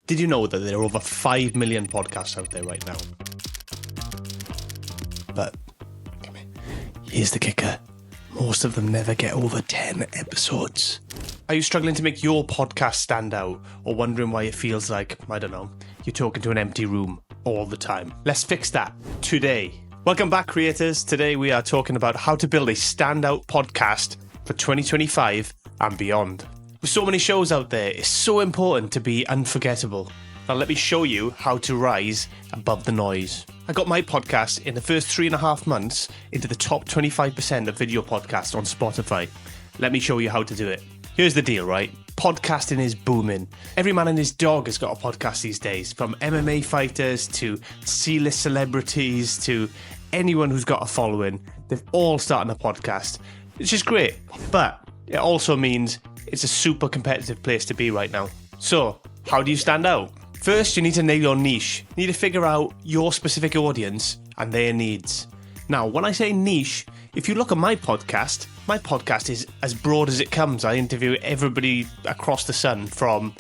Did you know that there are over 5 million podcasts out there right now? But here's the kicker. Most of them never get over 10 episodes. Are you struggling to make your podcast stand out, or wondering why it feels like, I don't know, you're talking to an empty room all the time? Let's fix that today. Welcome back, creators. Today we are talking about how to build a standout podcast for 2025 and beyond. With so many shows out there, it's so important to be unforgettable. Now let me show you how to rise above the noise. I got my podcast in the first 3.5 months into the top 25% of video podcasts on Spotify. Let me show you how to do it. Here's the deal, right? Podcasting is booming. Every man and his dog has got a podcast these days, from MMA fighters to C-list celebrities to anyone who's got a following. They've all started a podcast. It's just great, but it also means it's a super competitive place to be right now. So, how do you stand out? First, you need to nail your niche. You need to figure out your specific audience and their needs. Now, when I say niche, if you look at my podcast is as broad as it comes. I interview everybody across the sun, from,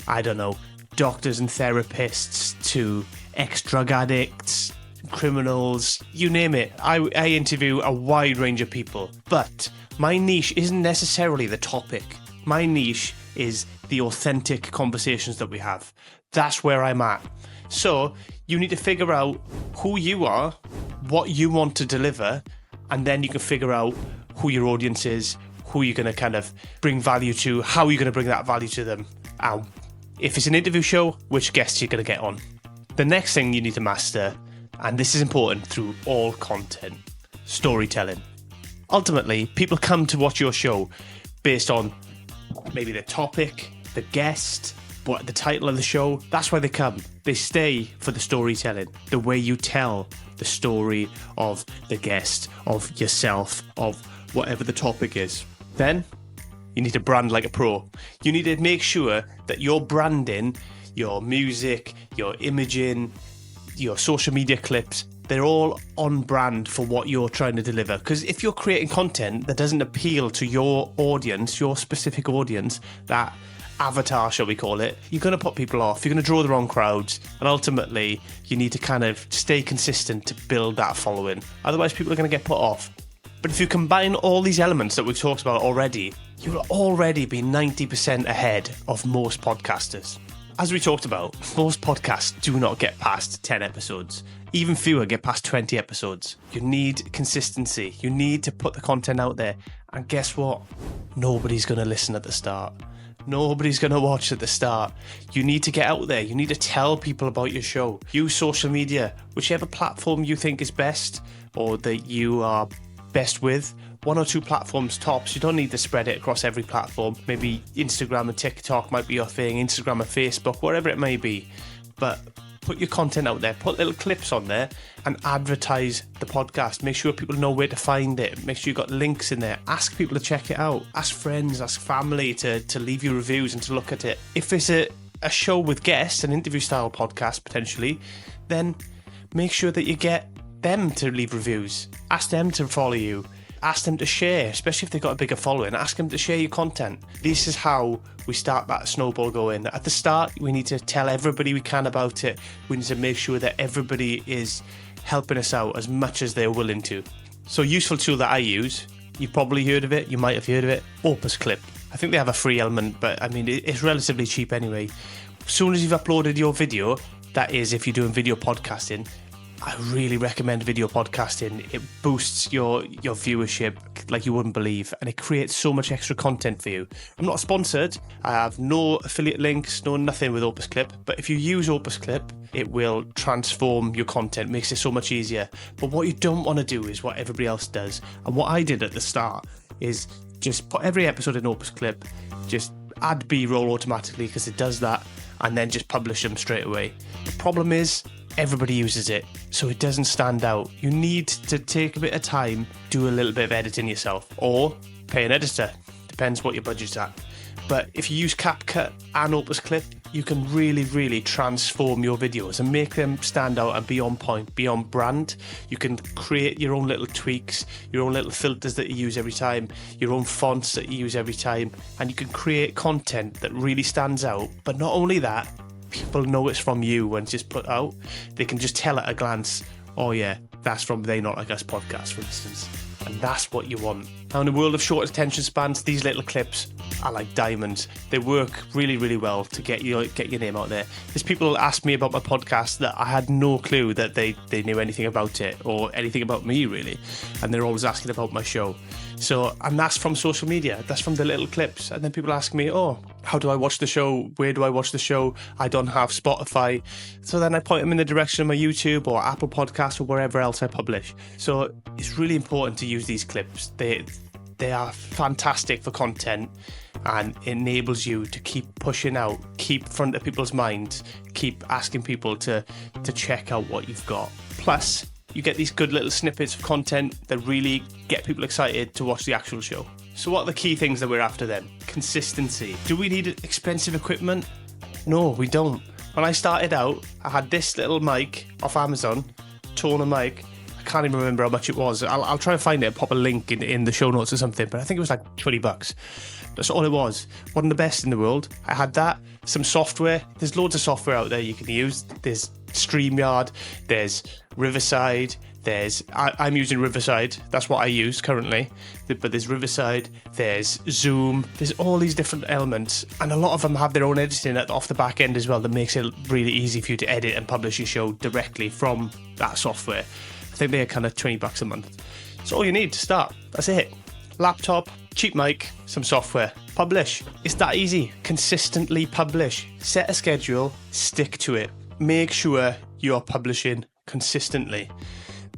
I don't know, doctors and therapists to ex-drug addicts, criminals, you name it. I interview a wide range of people. But my niche isn't necessarily the topic. My niche is the authentic conversations that we have. That's where I'm at. So you need to figure out who you are, what you want to deliver, and then you can figure out who your audience is, who you're going to kind of bring value to, how you're going to bring that value to them. And if it's an interview show, which guests you're going to get on. The next thing you need to master, and this is important through all content, storytelling. Ultimately, people come to watch your show based on maybe the topic, the guest, but the title of the show. That's why they come. They stay for the storytelling, the way you tell the story of the guest, of yourself, of whatever the topic is. Then you need to brand like a pro. You need to make sure that your branding, your music, your imaging, your social media clips, they're all on brand for what you're trying to deliver. Because if you're creating content that doesn't appeal to your audience, your specific audience, that avatar, shall we call it, you're going to put people off, you're going to draw the wrong crowds, and ultimately you need to kind of stay consistent to build that following. Otherwise people are going to get put off. But if you combine all these elements that we've talked about already, you'll already be 90% ahead of most podcasters. As we talked about, most podcasts do not get past 10 episodes. Even fewer get past 20 episodes. You need consistency. You need to put the content out there. And guess what? Nobody's going to listen at the start. Nobody's going to watch at the start. You need to get out there. You need to tell people about your show. Use social media, whichever platform you think is best or that you are best with. 1 or 2 platforms tops. You don't need to spread it across every platform. Maybe Instagram and TikTok might be your thing, Instagram and Facebook, whatever it may be. But put your content out there, put little clips on there and advertise the podcast. Make sure people know where to find it. Make sure you've got links in there. Ask people to check it out. Ask friends, ask family to leave you reviews and to look at it. If it's a show with guests, an interview style podcast potentially, then make sure that you get them to leave reviews. Ask them to follow you. Ask them to share, especially if they've got a bigger following. Ask them to share your content. This is how we start that snowball going. At the start, we need to tell everybody we can about it. We need to make sure that everybody is helping us out as much as they're willing to. So a useful tool that I use, you've probably heard of it, you might have heard of it, Opus Clip. I think they have a free element, but I mean, it's relatively cheap anyway. As soon as you've uploaded your video, that is if you're doing video podcasting, I really recommend video podcasting. It boosts your viewership like you wouldn't believe, and it creates so much extra content for you. I'm not sponsored. I have no affiliate links, no nothing with Opus Clip, but if you use Opus Clip, it will transform your content, makes it so much easier. But what you don't want to do is what everybody else does. And what I did at the start is just put every episode in Opus Clip, just add B-roll automatically because it does that, and then just publish them straight away. The problem is, everybody uses it, so it doesn't stand out. You need to take a bit of time, do a little bit of editing yourself, or pay an editor. Depends what your budget's at. But if you use CapCut and Opus Clip, you can really, really transform your videos and make them stand out and be on point, be on brand. You can create your own little tweaks, your own little filters that you use every time, your own fonts that you use every time, and you can create content that really stands out. But not only that, people know it's from you when it's just put out. They can just tell at a glance, oh yeah, that's from They Not Like Us podcast, for instance. And that's what you want. Now, in the world of short attention spans, these little clips are like diamonds. They work really, really well to get your name out there. There's people ask me about my podcast that I had no clue that they knew anything about it or anything about me, really. And they're always asking about my show. So, and that's from social media. That's from the little clips. And then people ask me, oh, how do I watch the show? Where do I watch the show? I don't have Spotify. So then I point them in the direction of my YouTube or Apple Podcasts or wherever else I publish. So it's really important to use these clips. They are fantastic for content and enables you to keep pushing out, keep front of people's minds, keep asking people to check out what you've got. Plus, you get these good little snippets of content that really get people excited to watch the actual show. So what are the key things that we're after then? Consistency. Do we need expensive equipment? No, we don't. When I started out, I had this little mic off Amazon, toner mic. I can't even remember how much it was. I'll try and find it and pop a link in the show notes or something, but I think it was like $20. That's all it was. Wasn't the best in the world. I had that, some software. There's loads of software out there you can use. There's StreamYard, there's Riverside, I'm using Riverside, that's what I use currently, but there's Riverside, there's Zoom, there's all these different elements, and a lot of them have their own editing off the back end as well that makes it really easy for you to edit and publish your show directly from that software. I think they're kind of $20 a month. It's all you need to start. That's it. Laptop, cheap mic, some software. Publish. It's that easy. Consistently publish. Set a schedule, stick to it. Make sure you're publishing consistently.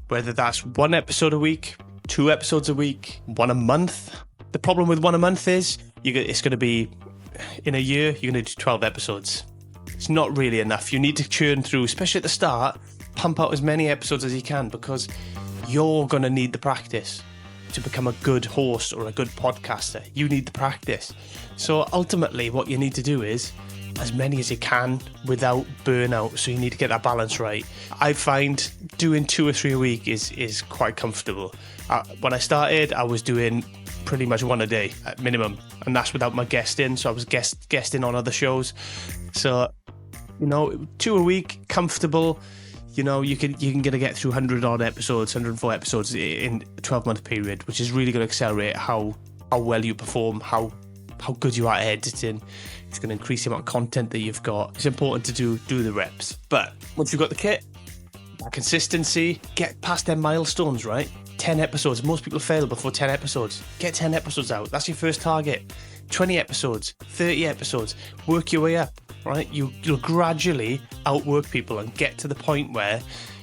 Whether that's 1 episode a week, 2 episodes a week, 1 a month. The problem with 1 a month is it's going to be, in a year, you're going to do 12 episodes. It's not really enough. You need to churn through, especially at the start, pump out as many episodes as you can because you're going to need the practice to become a good host or a good podcaster. You need the practice. So ultimately what you need to do is as many as you can without burnout. So you need to get that balance right. I find doing 2 or 3 a week is quite comfortable. When I started, I was doing pretty much 1 a day at minimum, and that's without my guesting. So I was guesting on other shows. So 2 a week, comfortable. You can get through 100 odd episodes, 104 episodes in a 12-month period, which is really going to accelerate how well you perform, how good you are at editing. It's going to increase the amount of content that you've got. It's important to do the reps. But once you've got the kit, consistency, get past them milestones, right? 10 episodes. Most people fail before 10 episodes. Get 10 episodes out. That's your first target. 20 episodes, 30 episodes. Work your way up, right? You'll gradually outwork people and get to the point where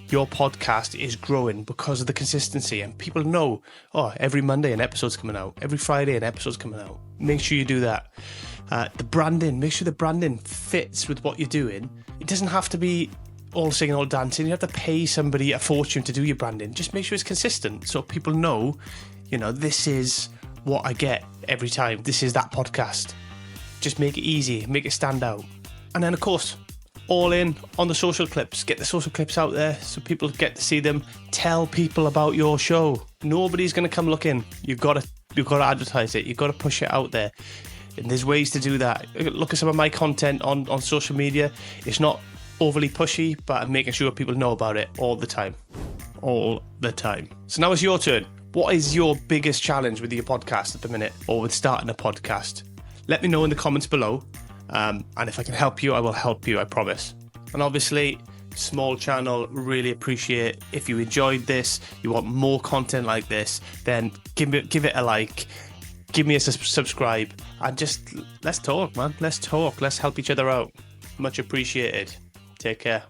your podcast is growing because of the consistency, and people know, every Monday an episode's coming out, every Friday an episode's coming out. Make sure you do that. The branding, make sure the branding fits with what you're doing. It doesn't have to be all singing, all dancing. You have to pay somebody a fortune to do your branding. Just make sure it's consistent so people know, this is what I get every time. This is that podcast. Just make it easy, make it stand out. And then, of course, all in on the social clips. Get the social clips out there so people get to see them. Tell people about your show. Nobody's going to come looking. You've got to advertise it. You've got to push it out there. And there's ways to do that. Look at some of my content on social media. It's not overly pushy, but I'm making sure people know about it all the time. All the time. So now it's your turn. What is your biggest challenge with your podcast at the minute, or with starting a podcast? Let me know in the comments below. And if I can help you, I will help you, I promise. And obviously, small channel, really appreciate if you enjoyed this, you want more content like this, then give it a like, give me a subscribe, and just let's talk, man. Let's talk. Let's help each other out. Much appreciated. Take care.